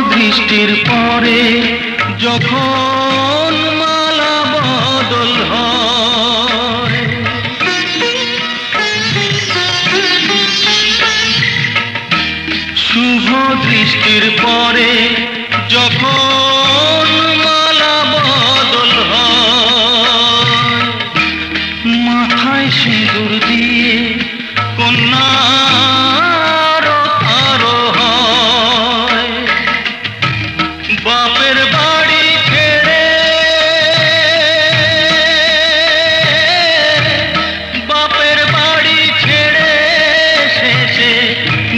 বৃষ্টির পরে যখন মালা বদল হয়, শুভ দৃষ্টির পরে যখন মালা বদল হয়, মাথায় সিঁদুর দিয়ে কন্যা বাপের বাপের বাড়ি ছেড়ে বাপের বাড়ি ছেড়ে শেষে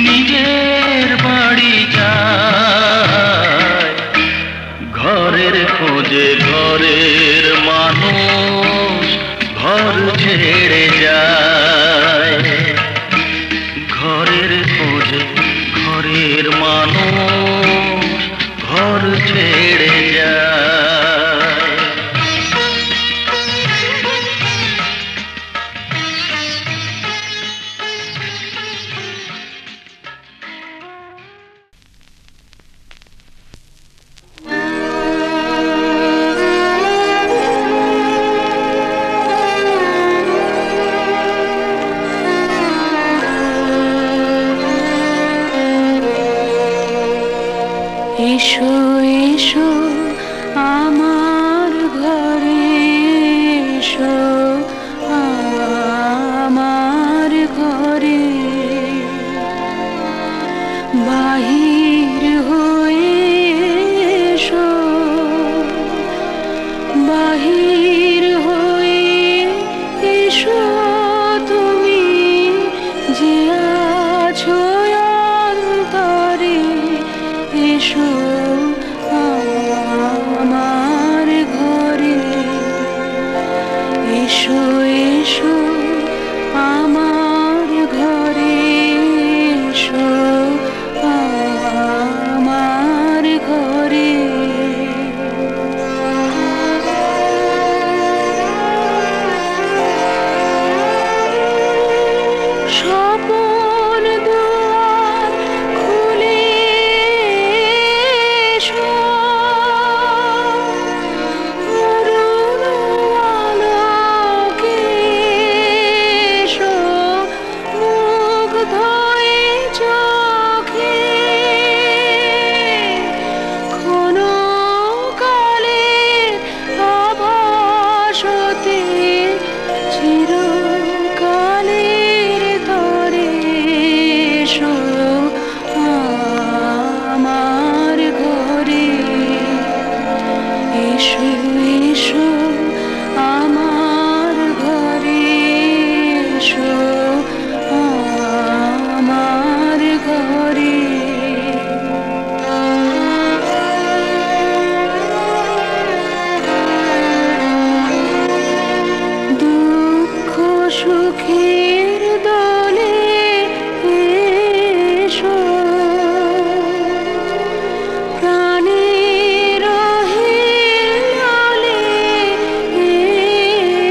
নিজের বাড়ি যায় ঘরের খোঁজে ঘরের মানুষ ঘর ছেড়ে যায় ঘরের খোঁজে ঘরের মানুষ ঘর ছেড়ে যায় এসো এসো আমার ঘরে এসো আমার ঘরে বাহির হয়ে এসো বাহির হয়ে এসো তুমি যে আছো অন্তরে এসো আমার ঘরে এসো এসো আমার ঘরে এসো আমার ঘরে স্বপন দুয়ার খুলে এসো অরুণ আলোকে এসো মুগ্ধ এ চোখে ক্ষণকালের আভাসতে চিরকালের তরে এসো আমার ঘরে এসো এসো আমার ঘরে এসো আমার ঘরে দুঃখ সুখের দলে এসো প্রাণের হিয়ালে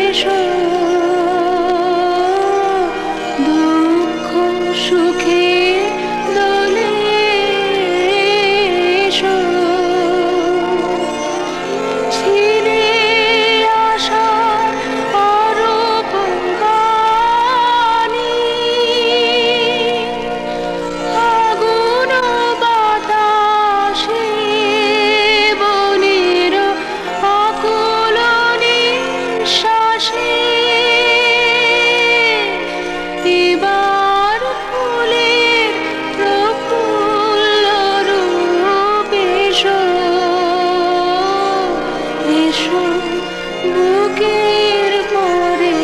এসো দুঃখ সুখের দলে এসো ছিলে আশার অরূপ বাণী আগুন বাতাসে বনের আকুল নিঃশ্বাসে এবার ফুলের প্রফুল্ল রূপ এসো এসো বুকের পরে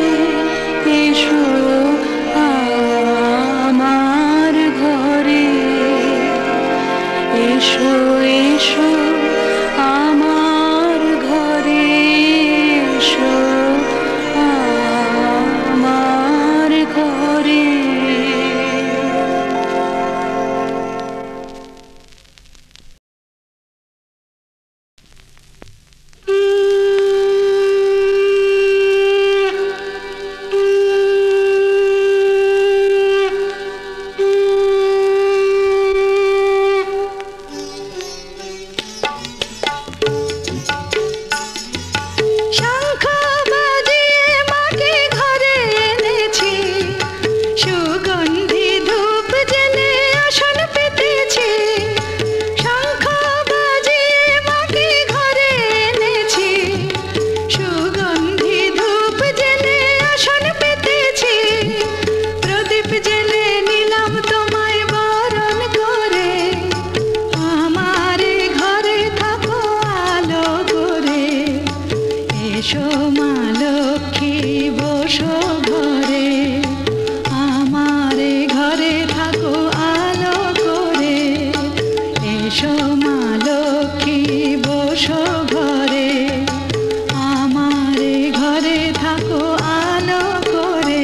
এসো আমার ঘরে এসো এসো আমার ঘরে এসো আমার ঘরে এসো মা লক্ষ্মী বসো ঘরে, আমারে ঘরে থাকো আলো করে। এসো মা লক্ষ্মী বসো ঘরে, আমারে ঘরে থাকো আলো করে।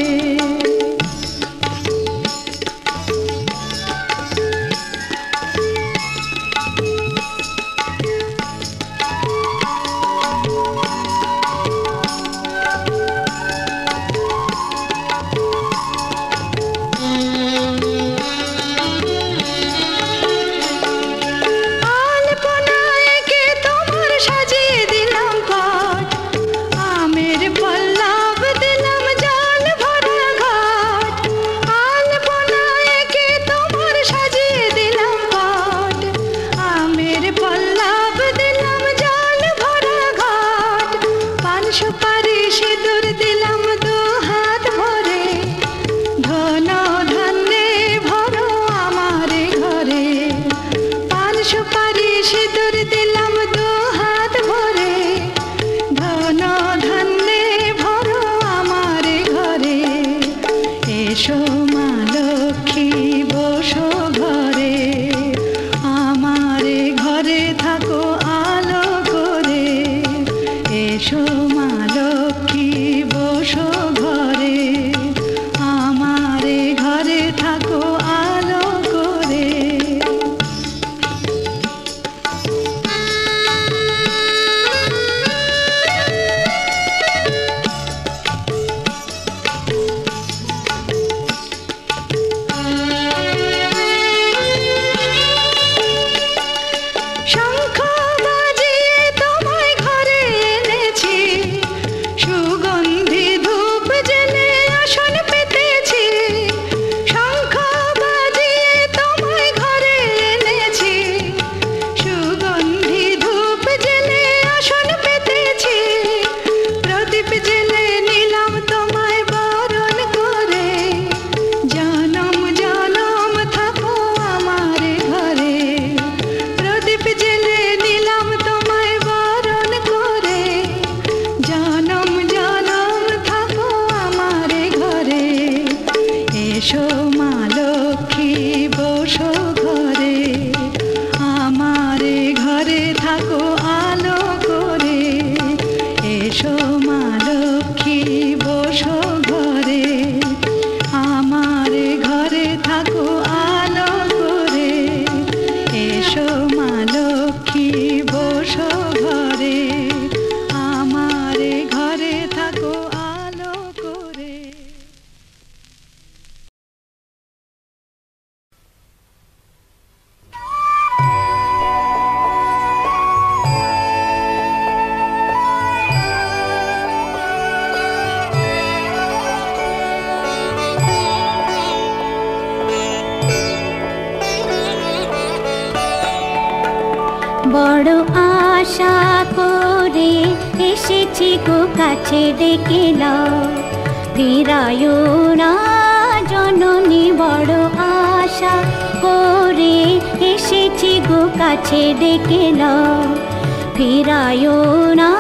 সুপারি সিঁদুর দিলাম দু হাত ভরে, ধন ধান্যে ভরো আমারে ঘরে। পান সুপারি সিঁদুর দিলাম দু হাত ভরে, ধন ধান্যে ভরো আমারে ঘরে। এসো মা লক্ষ্মী বসো ঘরে, আমারে ঘরে থাকো আলো করে। এসো মা লক্ষ্মী বসো ঘরে, আমারে ঘরে থাকো আলো করে। শঙ্খ বাজিয়ে তোমায় ঘরে এনেছি, সুগন্ধি ধূপ জেলে আসন পেতেছি। শঙ্খ বাজিয়ে তোমায় ঘরে এনেছি, সুগন্ধি ধূপ জেলে আসন পেতেছি। প্রদীপ জেলে নিলাম তোমায় বরণ করে, জনম জনম থাকো আমারে ঘরে। প্রদীপ জেলে নিলাম তোমায় বরণ করে, জনম জনম থাকো আমারে ঘরে। এসো মা লক্ষ্মী বসো ঘরে, আমারে ঘরে থাকো আলো করে। এসো মা লক্ষ্মী বসো ঘরে, আমারে ঘরে থাকো আলো করে। এসো মা লক্ষ্মী বসো ঘরে, আমারে ঘরে থাকো আলো করে। বড় আশা করে এসেছি গো কাছে ডেকে নাও, ফিরায়ো না জননী। বড় আশা করে এসেছি গো কাছে ডেকে নাও, ফিরায়ো না